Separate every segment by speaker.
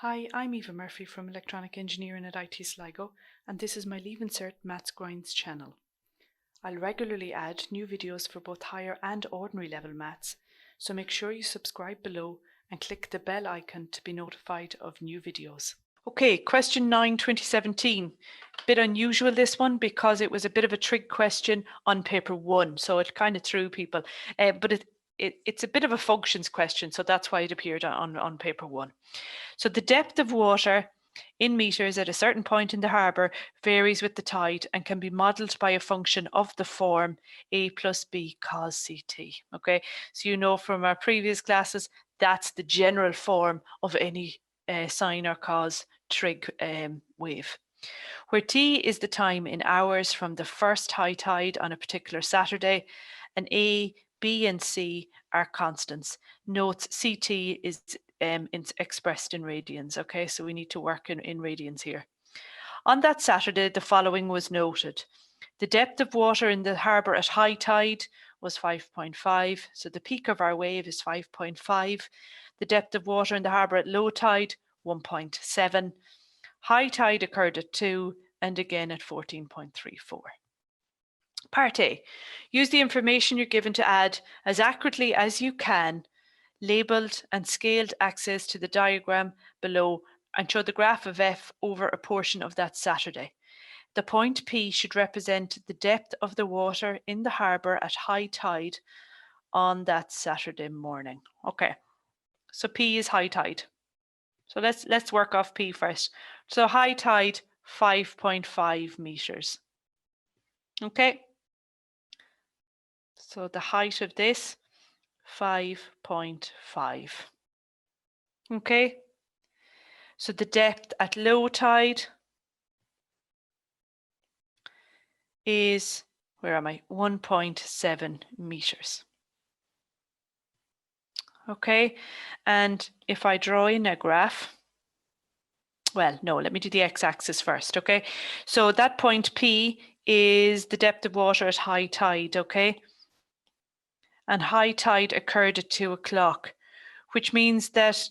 Speaker 1: Hi, I'm Eva Murphy from Electronic Engineering at IT Sligo, and this is my Leaving Cert Maths Grinds channel. I'll regularly add new videos for both higher and ordinary level maths, so make sure you subscribe below and click the bell icon to be notified of new videos. Okay, question 9, 2017. Bit unusual this one because it was a bit of a trig question on paper 1, so it kind of threw people, but it's a bit of a functions question, so that's why it appeared on paper 1. So the depth of water in meters at a certain point in the harbour varies with the tide and can be modelled by a function of the form a plus b cos ct. Okay, so you know from our previous classes that's the general form of any sine or cos trig wave. Where t is the time in hours from the first high tide on a particular Saturday, and a, b and c are constants. Note ct is it's expressed in radians. Okay, so we need to work in radians here. On that Saturday, the following was noted. The depth of water in the harbour at high tide was 5.5, so the peak of our wave is 5.5. The depth of water in the harbour at low tide, 1.7. High tide occurred at 2 and again at 14.34. Part A. Use the information you're given to add as accurately as you can labelled and scaled access to the diagram below and show the graph of f over a portion of that Saturday. The point P should represent the depth of the water in the harbour at high tide on that Saturday morning. Okay, so P is high tide. So let's work off P first. So high tide, 5.5 meters. Okay, so the height of this, 5.5. Okay, so the depth at low tide is, where am I, 1.7 meters. Okay, and if I draw in a graph, well, no, let me do the x-axis first, okay? So that point P is the depth of water at high tide, okay? And high tide occurred at 2 o'clock, which means that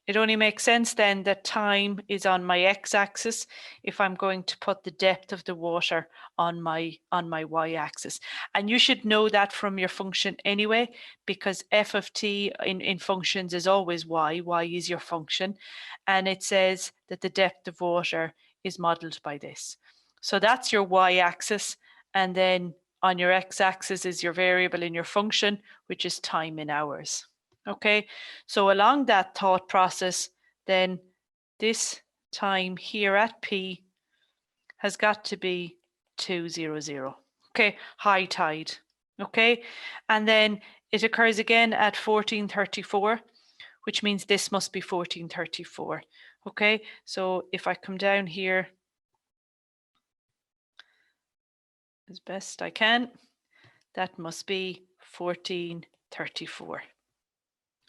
Speaker 1: it only makes sense then that time is on my x-axis if I'm going to put the depth of the water on my y-axis. And you should know that from your function anyway, because f of t in functions is always y is your function, and it says that the depth of water is modelled by this. So that's your y-axis, and then on your x-axis is your variable in your function, which is time in hours. Okay, so along that thought process, then this time here at P has got to be 200. Okay, high tide. Okay, and then it occurs again at 1434, which means this must be 1434. Okay, so if I come down here as best I can, that must be 1434.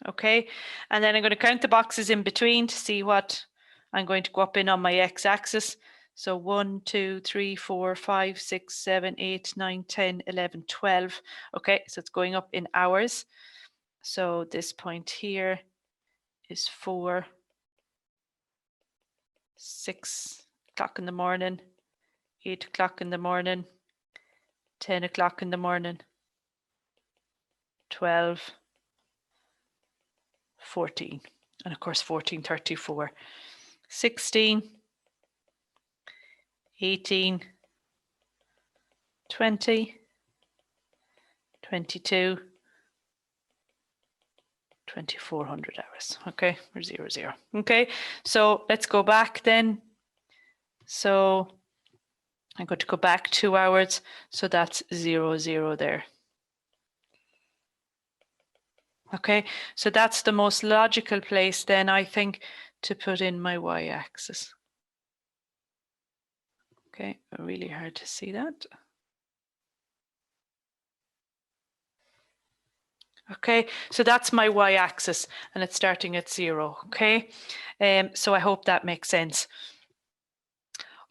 Speaker 1: Okay, and then I'm going to count the boxes in between to see what I'm going to go up in on my x-axis. So 1, 2, 3, 4, 5, 6, 7, 8, 9, 10, 11, 12. Okay, so it's going up in hours. So this point here is 4, 6 o'clock in the morning, 8 o'clock in the morning, 10 o'clock in the morning, 12, 14, and of course 1434, 16, 18, 20, 22, 2400 hours. Okay, or 00. Okay, so let's go back then. So I'm going to go back 2 hours, so that's 00 there. Okay, so that's the most logical place then, I think, to put in my y-axis. Okay, really hard to see that. Okay, so that's my y-axis and it's starting at 0. Okay, so I hope that makes sense.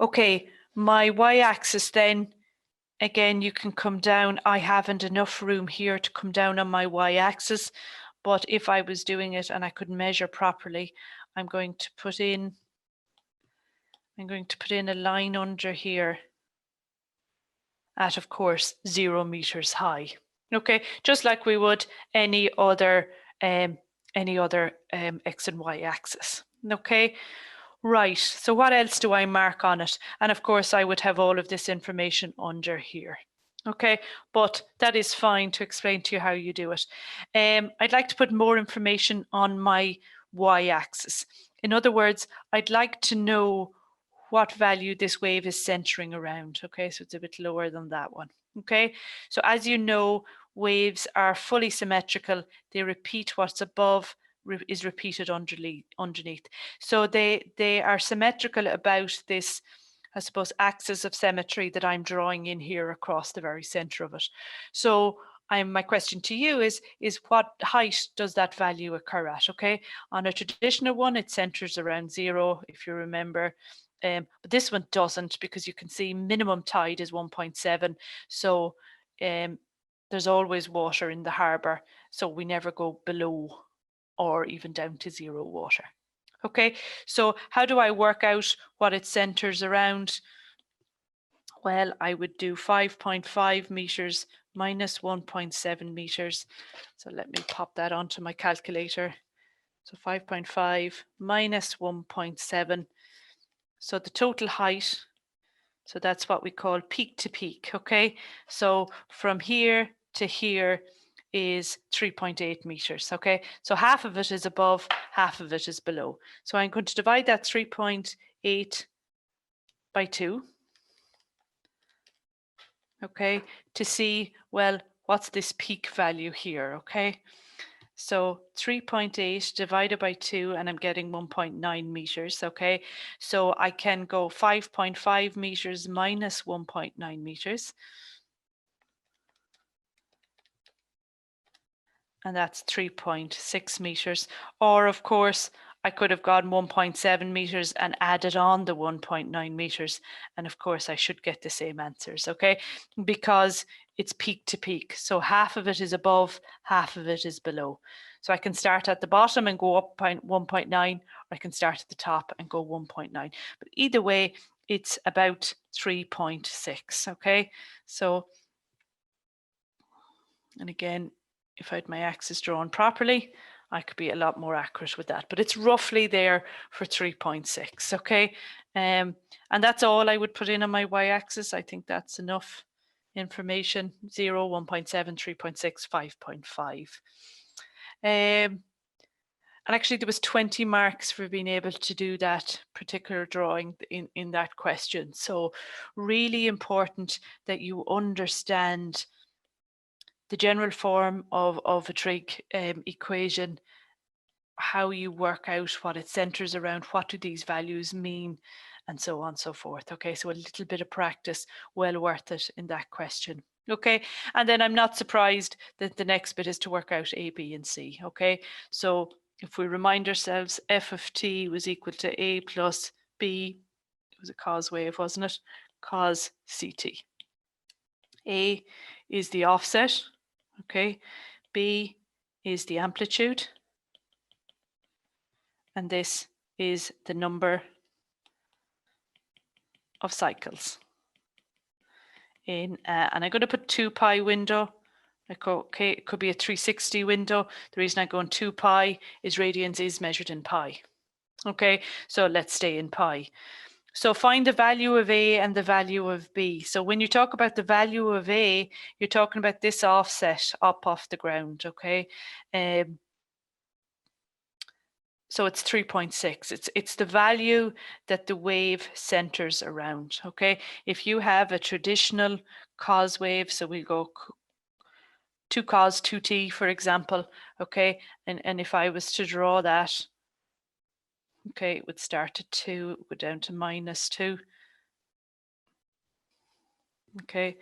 Speaker 1: Okay, my y-axis then, again, you can come down. I haven't enough room here to come down on my y-axis, but if I was doing it and I could measure properly, I'm going to put in a line under here at, of course, 0 meters high. Okay, just like we would any other X and Y axis. Okay, right. So what else do I mark on it? And of course, I would have all of this information under here. Okay, but that is fine to explain to you how you do it. I'd like to put more information on my y-axis. In other words, I'd like to know what value this wave is centering around. Okay, so it's a bit lower than that one. Okay, so as you know, waves are fully symmetrical. They repeat what's above is repeated underneath. So they are symmetrical about this, I suppose, axis of symmetry that I'm drawing in here across the very center of it. So my question to you is what height does that value occur at? Okay, on a traditional one, it centers around 0, if you remember. But this one doesn't, because you can see minimum tide is 1.7. So there's always water in the harbour. So we never go below or even down to 0 water. Okay, so how do I work out what it centers around? Well, I would do 5.5 meters minus 1.7 meters. So let me pop that onto my calculator. So 5.5 minus 1.7. So the total height, so that's what we call peak to peak, okay? So from here to here is 3.8 meters, okay? So half of it is above, half of it is below. So I'm going to divide that 3.8 by 2, okay, to see, well, what's this peak value here, okay? So 3.8 divided by 2, and I'm getting 1.9 meters, okay? So I can go 5.5 meters minus 1.9 meters. And that's 3.6 meters. Or of course, I could have gone 1.7 meters and added on the 1.9 meters. And of course, I should get the same answers, okay? Because it's peak to peak. So half of it is above, half of it is below. So I can start at the bottom and go up 1.9, or I can start at the top and go 1.9. But either way, it's about 3.6, okay? So, and again, if I had my axis drawn properly, I could be a lot more accurate with that, but it's roughly there for 3.6, okay? And that's all I would put in on my y-axis. I think that's enough information. 0, 1.7, 3.6, 5.5. And actually there was 20 marks for being able to do that particular drawing in that question. So really important that you understand the general form of a trig equation, how you work out what it centers around, what do these values mean, and so on and so forth. Okay, so a little bit of practice, well worth it in that question. Okay, and then I'm not surprised that the next bit is to work out A, B, and C. Okay, so if we remind ourselves, f of t was equal to A plus B, it was a cos wave, wasn't it? Cos ct. A is the offset, okay? B is the amplitude, and this is the number of cycles. And I'm going to put 2 pi window. Okay, it could be a 360 window. The reason I go in 2 pi is radians is measured in pi. Okay, so let's stay in pi. So find the value of A and the value of B. So when you talk about the value of A, you're talking about this offset up off the ground, okay? So it's 3.6. It's the value that the wave centers around, okay? If you have a traditional cos wave, so we go 2 cos 2t, for example, okay? And if I was to draw that, okay, it would start at 2, go down to minus 2. Okay,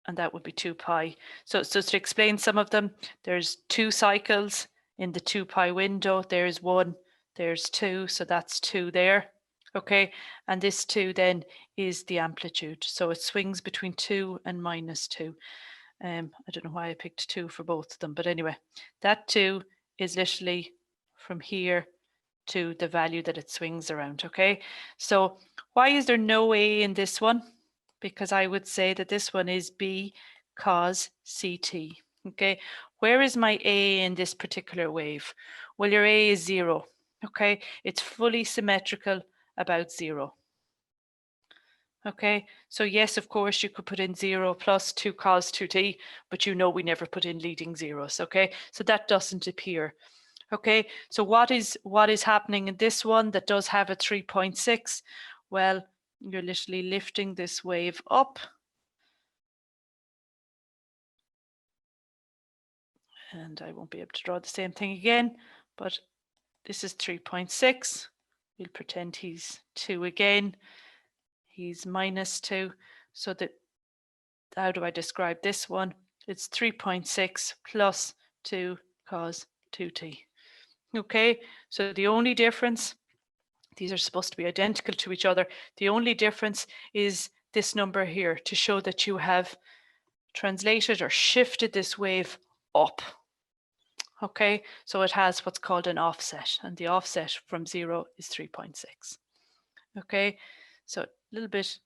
Speaker 1: and that would be 2 pi. So to explain some of them, there's 2 cycles in the 2 pi window. There's 1, there's 2, so that's 2 there. Okay, and this 2 then is the amplitude. So it swings between 2 and minus 2. I don't know why I picked 2 for both of them, but anyway, that 2 is literally from here to the value that it swings around, okay? So why is there no A in this one? Because I would say that this one is B cos CT, okay? Where is my A in this particular wave? Well, your A is 0, okay? It's fully symmetrical about 0. Okay, so yes, of course, you could put in 0 plus 2 cos 2t, but you know we never put in leading zeros, okay? So that doesn't appear. Okay, so what is happening in this one that does have a 3.6? Well, you're literally lifting this wave up. And I won't be able to draw the same thing again, but this is 3.6. We'll pretend he's 2 again. He's minus 2. So that, how do I describe this one? It's 3.6 plus 2 cos 2t. Okay, so the only difference, these are supposed to be identical to each other. The only difference is this number here to show that you have translated or shifted this wave up. Okay, so it has what's called an offset, and the offset from 0 is 3.6. Okay, so a little bit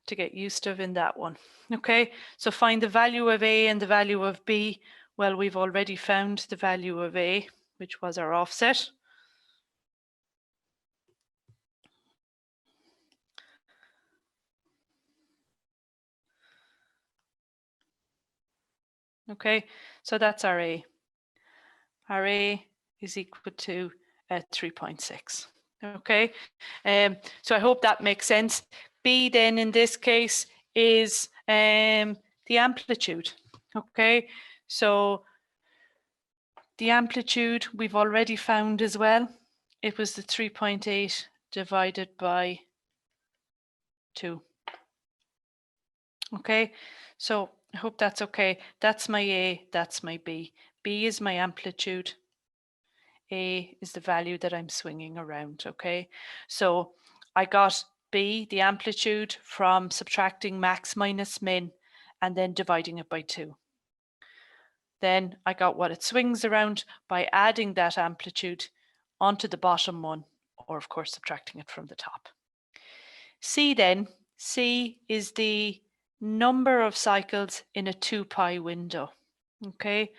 Speaker 1: to get used to in that one. Okay, so find the value of A and the value of B. Well, we've already found the value of A, which was our offset. Okay, so that's our A. Our A is equal to 3.6. Okay, so I hope that makes sense. B then in this case is the amplitude. Okay, so the amplitude we've already found as well. It was the 3.8 divided by 2. Okay, so I hope that's okay. That's my A, that's my B. B is my amplitude. A is the value that I'm swinging around, okay? So I got B, the amplitude, from subtracting max minus min and then dividing it by 2. Then I got what it swings around by adding that amplitude onto the bottom one, or of course subtracting it from the top. C then, C is the number of cycles in a 2π window, okay?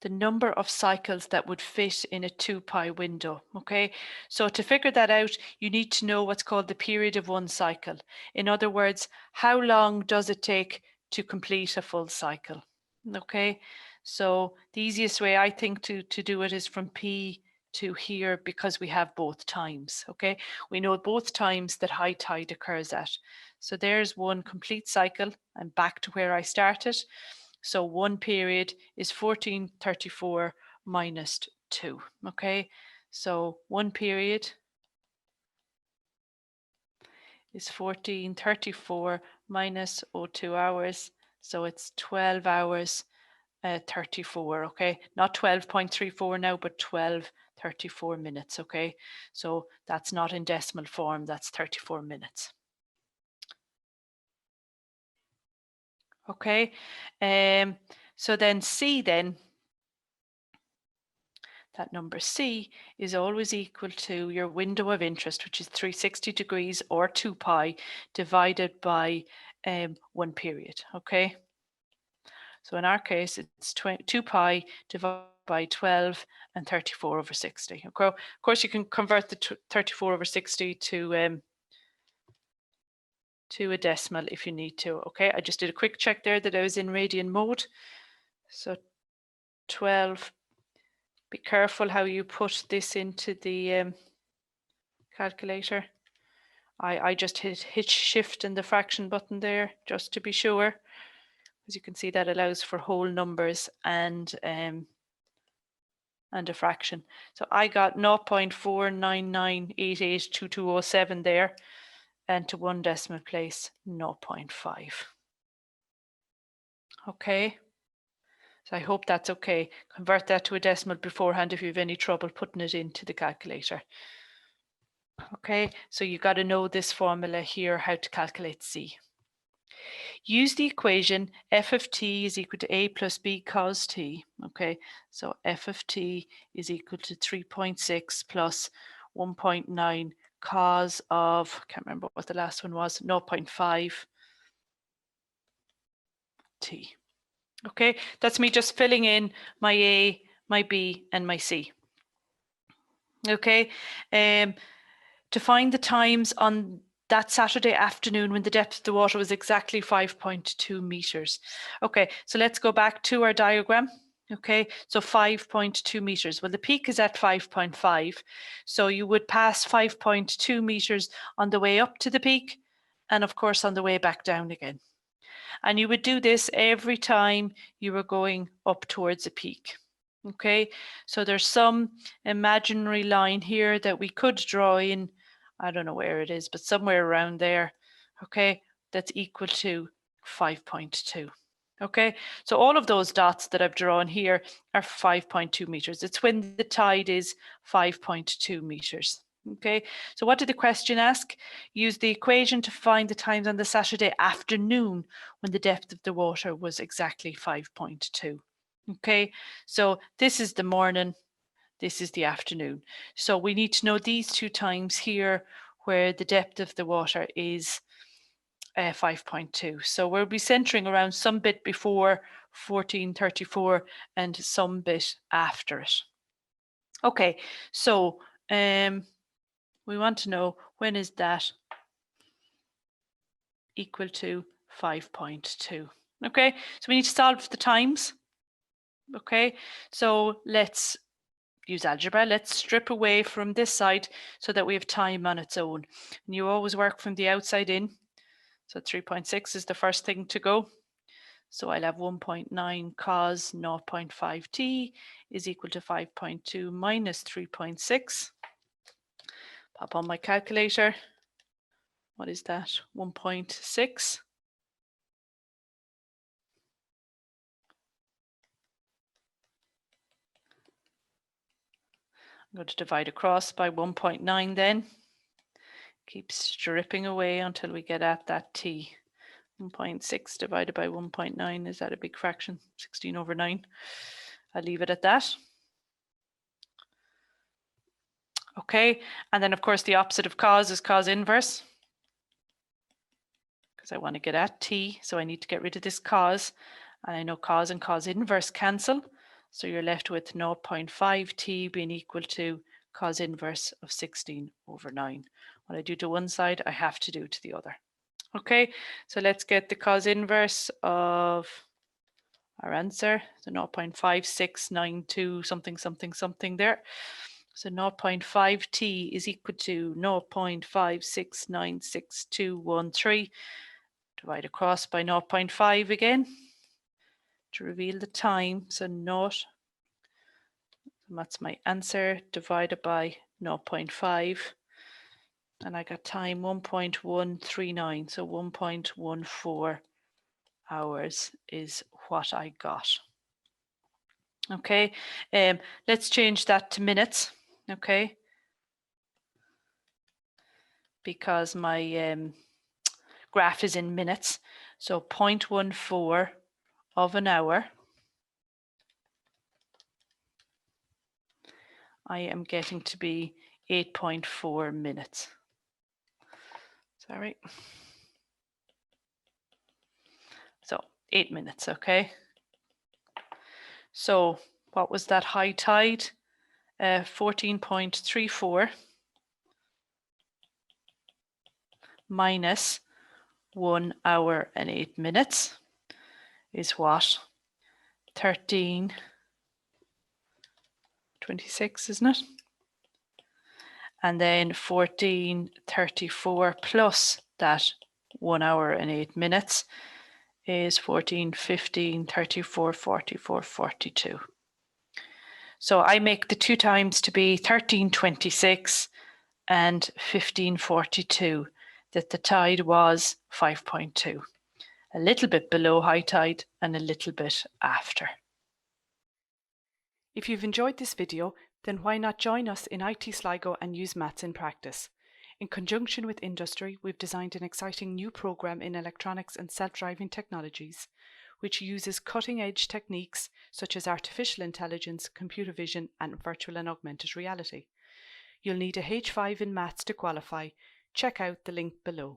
Speaker 1: The number of cycles that would fit in a 2π window, okay? So to figure that out, you need to know what's called the period of one cycle. In other words, how long does it take to complete a full cycle, okay? So the easiest way I think to do it is from P to here, because we have both times, okay? We know both times that high tide occurs at. So there's one complete cycle. I'm back to where I started. So one period is 1434 minus 2, okay? So one period is 1434 minus 02 hours. So it's 12 hours 34, okay? Not 12.34 now, but 12:34 minutes, okay? So that's not in decimal form, that's 34 minutes. Okay, so then C then, that number C is always equal to your window of interest, which is 360 degrees or 2π divided by 1 period, okay? So in our case, it's 2π divided by 12 and 34 over 60. Okay? Of course, you can convert the 34 over 60 to a decimal if you need to, okay? I just did a quick check there that I was in radian mode. So 12, be careful how you put this into the calculator. I just hit shift and the fraction button there just to be sure. As you can see, that allows for whole numbers and a fraction. So I got 0.499882207 there, and to one decimal place 0.5. Okay, so I hope that's okay. Convert that to a decimal beforehand if you have any trouble putting it into the calculator. Okay, so you got to know this formula here, how to calculate C. Use the equation f of t is equal to a plus b cos t. Okay, so f of t is equal to 3.6 plus 1.9 cos of, can't remember what the last one was, 0.5 t. Okay, that's me just filling in my a, my b, and my c. Okay, to find the times on that Saturday afternoon when the depth of the water was exactly 5.2 meters. Okay, so let's go back to our diagram. Okay, so 5.2 meters. Well, the peak is at 5.5. So you would pass 5.2 meters on the way up to the peak and of course on the way back down again. And you would do this every time you were going up towards a peak. Okay, so there's some imaginary line here that we could draw in, I don't know where it is, but somewhere around there, okay, that's equal to 5.2. Okay, so all of those dots that I've drawn here are 5.2 meters. It's when the tide is 5.2 meters. Okay, so what did the question ask? Use the equation to find the times on the Saturday afternoon when the depth of the water was exactly 5.2. Okay, so this is the morning, this is the afternoon. So we need to know these two times here where the depth of the water is 5.2. So we'll be centering around some bit before 1434 and some bit after it. Okay, so we want to know when is that equal to 5.2. Okay, so we need to solve the times. Okay, so let's use algebra. Let's strip away from this side so that we have time on its own. And you always work from the outside in. So 3.6 is the first thing to go. So I'll have 1.9 cos 0.5t is equal to 5.2 minus 3.6. Pop on my calculator. What is that? 1.6. I'm going to divide across by 1.9 then. Keep stripping away until we get at that t. 1.6 divided by 1.9, is that a big fraction? 16 over 9. I'll leave it at that. Okay, and then of course the opposite of cos is cos inverse. Because I want to get at t, so I need to get rid of this cos. And I know cos and cos inverse cancel. So you're left with 0.5t being equal to cos inverse of 16 over 9. What I do to one side, I have to do to the other. Okay, so let's get the cos inverse of our answer, so 0.5692 something something something there. So 0.5t is equal to 0.56962113. Divide across by 0.5 again to reveal the time. So that's my answer, divided by 0.5. And I got time 1.139, so 1.14 hours is what I got. Okay, let's change that to minutes, okay? Because my graph is in minutes. So 0.14 of an hour, I am getting to be 8.4 minutes. Sorry. So 8 minutes, okay? So what was that high tide? 14.34 minus 1 hour and 8 minutes is what? 13:26, isn't it? And then 14:34 plus that 1 hour and 8 minutes is 14, 15, 34, 44, 42. So I make the two times to be 13:26 and 15:42, that the tide was 5.2. A little bit below high tide and a little bit after. If you've enjoyed this video, then why not join us in IT Sligo and use maths in practice? In conjunction with industry, we've designed an exciting new program in electronics and self-driving technologies, which uses cutting-edge techniques such as artificial intelligence, computer vision, and virtual and augmented reality. You'll need a H5 in maths to qualify. Check out the link below.